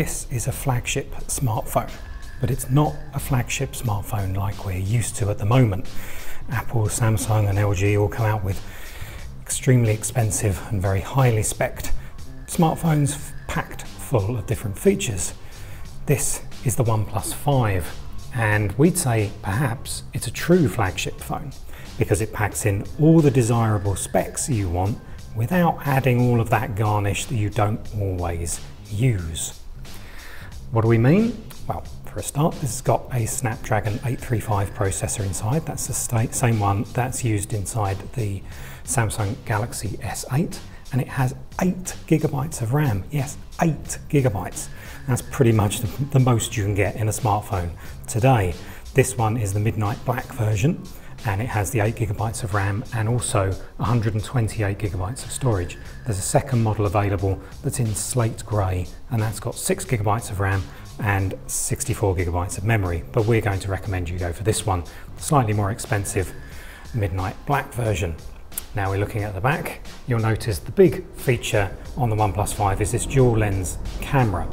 This is a flagship smartphone, but it's not a flagship smartphone like we're used to at the moment. Apple, Samsung and LG all come out with extremely expensive and very highly spec'd smartphones packed full of different features. This is the OnePlus 5, and we'd say perhaps it's a true flagship phone because it packs in all the desirable specs you want without adding all of that garnish that you don't always use. What do we mean? Well, for a start, this has got a Snapdragon 835 processor inside. That's the same one that's used inside the Samsung Galaxy S8, and it has 8 GB of RAM. Yes, 8 GB. That's pretty much the most you can get in a smartphone today. This one is the Midnight Black version, and it has the 8 GB of RAM and also 128 GB of storage. There's a second model available that's in slate grey, and that's got 6 GB of RAM and 64 GB of memory, but we're going to recommend you go for this one, slightly more expensive Midnight Black version. Now we're looking at the back. You'll notice the big feature on the OnePlus 5 is this dual lens camera.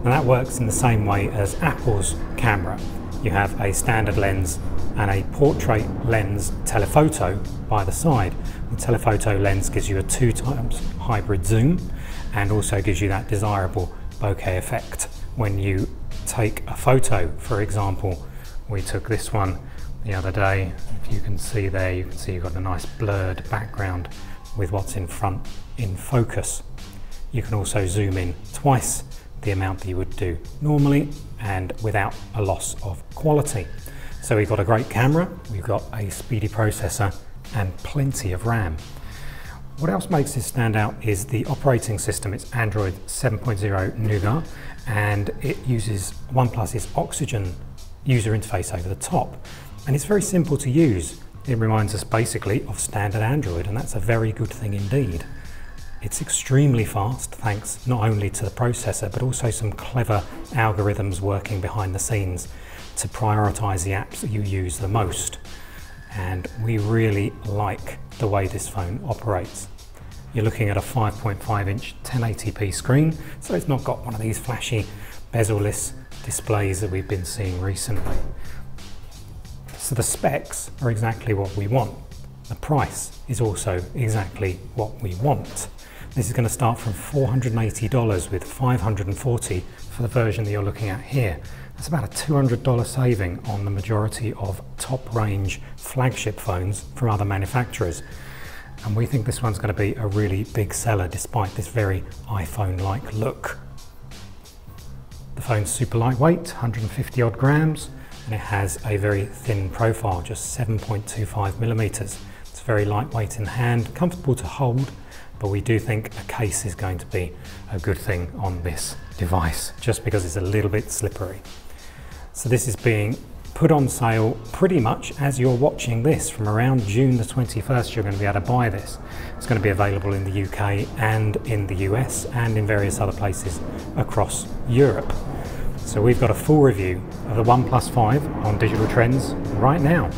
Now that works in the same way as Apple's camera. You have a standard lens and a portrait lens telephoto by the side. The telephoto lens gives you a 2x hybrid zoom and also gives you that desirable bokeh effect when you take a photo. For example, we took this one the other day. If you can see there, you can see you've got a nice blurred background with what's in front in focus. You can also zoom in twice the amount that you would do normally and without a loss of quality. So we've got a great camera, we've got a speedy processor and plenty of RAM. What else makes this stand out is the operating system. It's Android 7.0 Nougat, and it uses OnePlus's Oxygen user interface over the top. And it's very simple to use. It reminds us basically of standard Android, and that's a very good thing indeed. It's extremely fast thanks not only to the processor but also some clever algorithms working behind the scenes to prioritize the apps that you use the most. And we really like the way this phone operates. You're looking at a 5.5-inch 1080p screen, so it's not got one of these flashy bezel-less displays that we've been seeing recently. So the specs are exactly what we want. The price is also exactly what we want. This is going to start from $480 with $540 for the version that you're looking at here. That's about a $200 saving on the majority of top-range flagship phones from other manufacturers. And we think this one's going to be a really big seller despite this very iPhone-like look. The phone's super lightweight, 150 odd grams, and it has a very thin profile, just 7.25 millimeters. It's very lightweight in hand, comfortable to hold, but we do think a case is going to be a good thing on this device, just because it's a little bit slippery. So this is being put on sale pretty much as you're watching this. From around June the 21st, you're going to be able to buy this. It's going to be available in the UK and in the US and in various other places across Europe. So we've got a full review of the OnePlus 5 on Digital Trends right now.